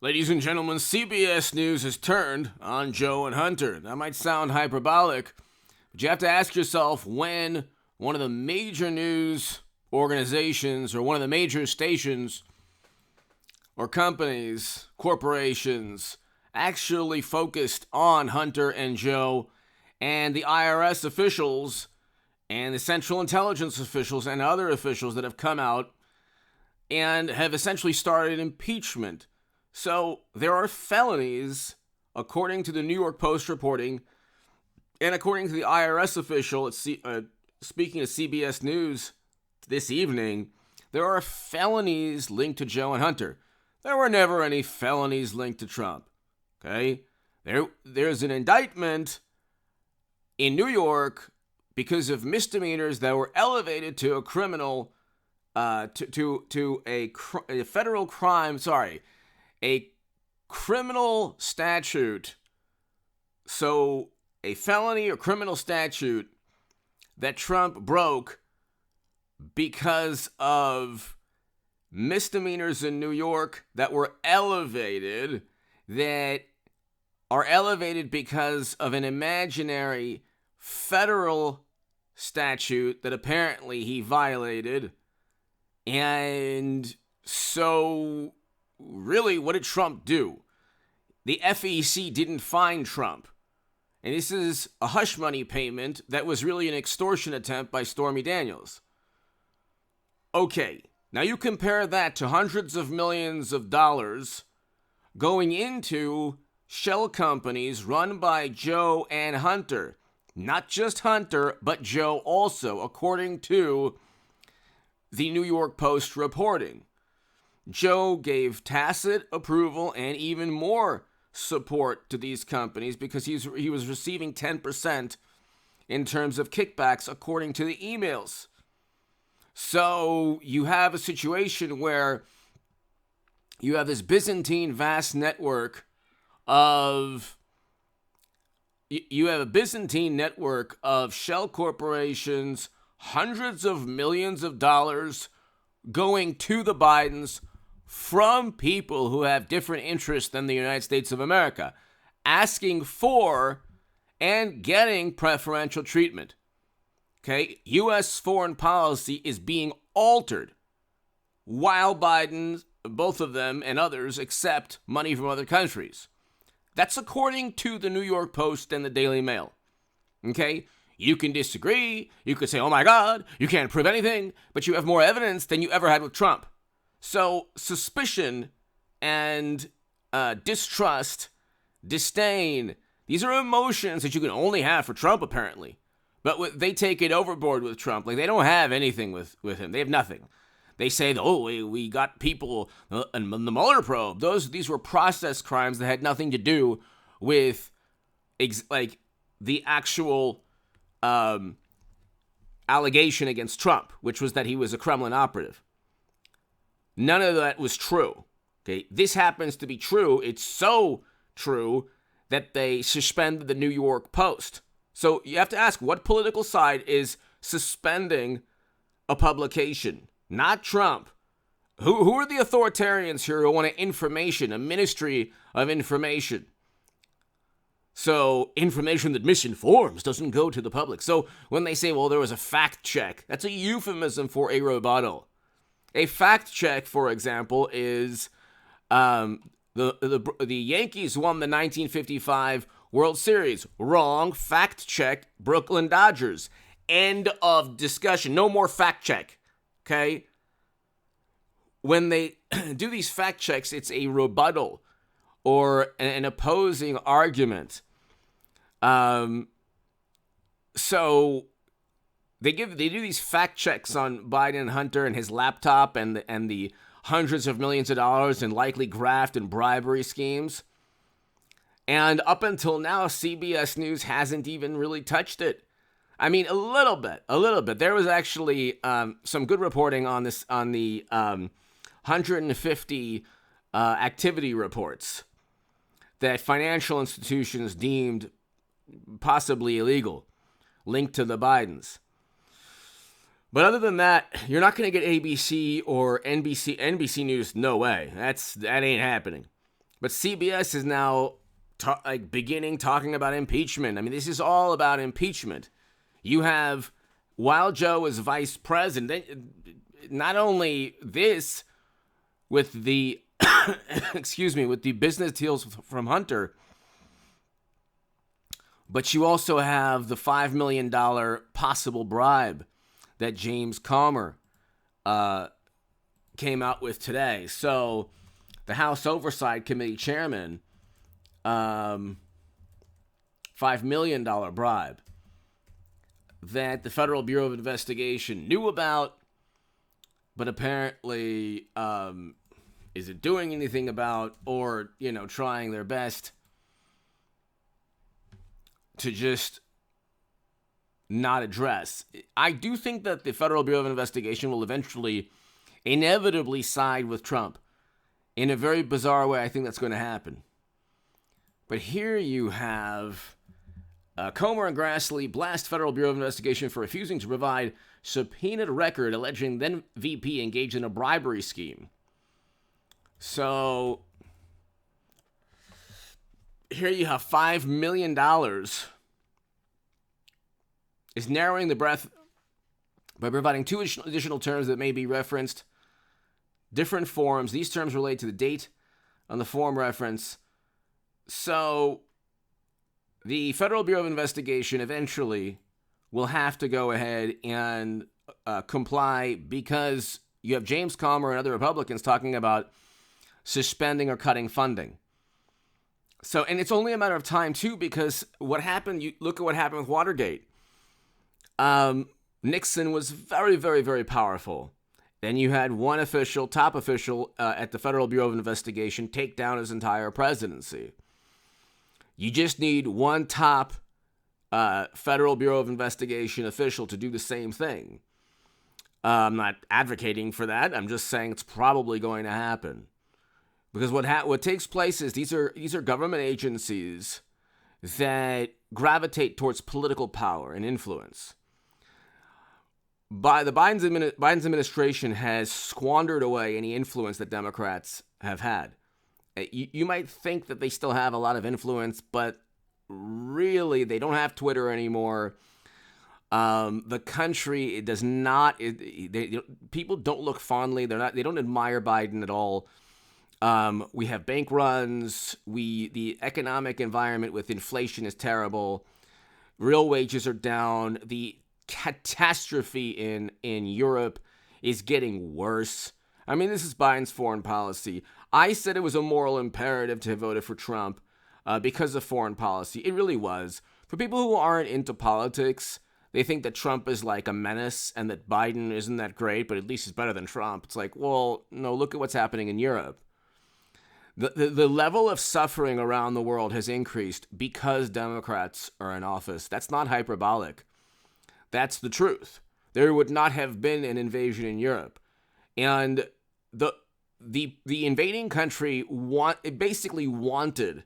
Ladies and gentlemen, CBS News has turned on Joe and Hunter. That might sound hyperbolic, but you have to ask yourself when one of the major news organizations or one of the major stations or companies, corporations, actually focused on Hunter and Joe and the IRS officials and the Central Intelligence officials and other officials that have come out and have essentially started impeachment. So there are felonies, according to the New York Post reporting, and according to the IRS official, speaking of CBS News this evening, there are felonies linked to Joe and Hunter. There were never any felonies linked to Trump. Okay? There's an indictment in New York because of misdemeanors that were elevated to a criminal, to a federal crime. A criminal statute. So a felony or criminal statute that Trump broke because of misdemeanors in New York that are elevated because of an imaginary federal statute that apparently he violated. And so really, what did Trump do? The FEC didn't find Trump. And this is a hush money payment that was really an extortion attempt by Stormy Daniels. Okay, now you compare that to hundreds of millions of dollars going into shell companies run by Joe and Hunter. Not just Hunter, but Joe also, according to the New York Post reporting. Joe gave tacit approval and even more support to these companies because he was receiving 10% in terms of kickbacks according to the emails. So you have a situation where you have this Byzantine vast network of shell corporations, hundreds of millions of dollars going to the Bidens from people who have different interests than the United States of America, asking for and getting preferential treatment. Okay, U.S. foreign policy is being altered while Biden, both of them and others, accept money from other countries. That's according to the New York Post and the Daily Mail. Okay, you can disagree, you could say, oh my God, you can't prove anything, but you have more evidence than you ever had with Trump. So suspicion and distrust, disdain, these are emotions that you can only have for Trump, apparently. But they take it overboard with Trump. Like, they don't have anything with him. They have nothing. They say, we got people in the Mueller probe. These were process crimes that had nothing to do with the actual allegation against Trump, which was that he was a Kremlin operative. None of that was true. Okay, this happens to be true. It's so true that they suspended the New York Post. So you have to ask, what political side is suspending a publication? Not Trump. Who are the authoritarians here who want information, a ministry of information? So information that misinforms doesn't go to the public. So when they say, well, there was a fact check, that's a euphemism for a rebuttal. A fact check, for example, is the Yankees won the 1955 World Series. Wrong. Fact check, Brooklyn Dodgers. End of discussion. No more fact check. Okay? When they do these fact checks, it's a rebuttal or an opposing argument. So they do these fact checks on Biden and Hunter and his laptop and the hundreds of millions of dollars in likely graft and bribery schemes. And up until now, CBS News hasn't even really touched it. I mean, a little bit. There was actually some good reporting on this, on the 150 activity reports that financial institutions deemed possibly illegal, linked to the Bidens. But other than that, you're not going to get ABC or NBC News. No way. That ain't happening. But CBS is now beginning talking about impeachment. I mean, this is all about impeachment. You have, while Joe is vice president, not only this with the excuse me, with the business deals from Hunter, but you also have the $5 million possible bribe that James Comer came out with today. So the House Oversight Committee chairman, $5 million bribe that the Federal Bureau of Investigation knew about, but apparently isn't doing anything about, or, trying their best to just not address. I do think that the Federal Bureau of Investigation will eventually, inevitably side with Trump. In a very bizarre way, I think that's going to happen. But here you have Comer and Grassley blast Federal Bureau of Investigation for refusing to provide subpoenaed record alleging then VP engaged in a bribery scheme. So here you have $5 million is narrowing the breadth by providing two additional terms that may be referenced different forms. These terms relate to the date on the form reference. So the Federal Bureau of Investigation eventually will have to go ahead and comply, because you have James Comer and other Republicans talking about suspending or cutting funding. So, and it's only a matter of time, too, because what happened, you look at what happened with Watergate. Nixon was very, very, very powerful. Then you had one official, top official at the Federal Bureau of Investigation take down his entire presidency. You just need one top Federal Bureau of Investigation official to do the same thing. I'm not advocating for that. I'm just saying it's probably going to happen. Because what takes place is these are government agencies that gravitate towards political power and influence. Biden's administration has squandered away any influence that Democrats have had. You might think that they still have a lot of influence, but really they don't have Twitter anymore. The country, it does not. People don't look fondly. They don't admire Biden at all. We have bank runs. The economic environment with inflation is terrible. Real wages are down. The catastrophe in Europe is getting worse. I mean, this is Biden's foreign policy. I said it was a moral imperative to have voted for Trump because of foreign policy. It really was. For people who aren't into politics, they think that Trump is like a menace and that Biden isn't that great, but at least he's better than Trump. It's like, well, no, look at what's happening in Europe. The level of suffering around the world has increased because Democrats are in office. That's not hyperbolic. That's the truth. There would not have been an invasion in Europe. And the invading country basically wanted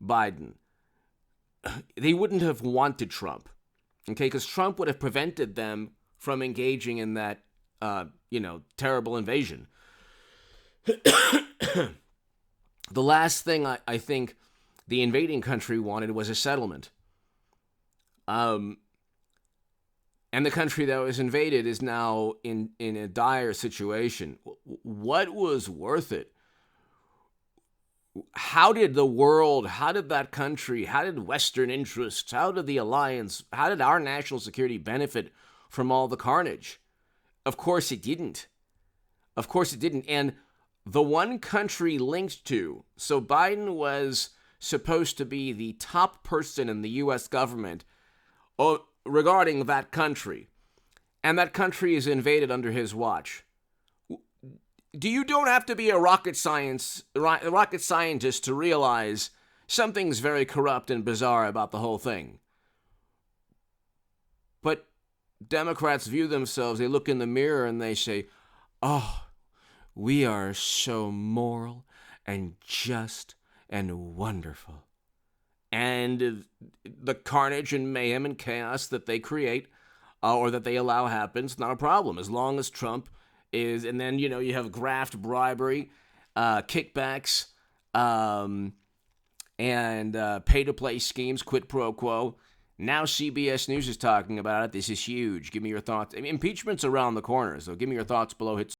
Biden. They wouldn't have wanted Trump. Okay, because Trump would have prevented them from engaging in that terrible invasion. The last thing I think the invading country wanted was a settlement. And the country that was invaded is now in a dire situation. What was worth it? How did that country, how did Western interests, how did the alliance, how did our national security benefit from all the carnage? Of course it didn't. Of course it didn't. And the one country linked to, so Biden was supposed to be the top person in the U.S. government regarding that country, and that country is invaded under his watch. You don't have to be a rocket scientist to realize something's very corrupt and bizarre about the whole thing. But Democrats view themselves, they look in the mirror and they say, oh, we are so moral and just and wonderful. And the carnage and mayhem and chaos that they create or that they allow happens, not a problem. As long as Trump is, and then, you have graft, bribery, kickbacks, and pay-to-play schemes, quid pro quo. Now CBS News is talking about it. This is huge. Give me your thoughts. I mean, impeachment's around the corner, so give me your thoughts below. Hit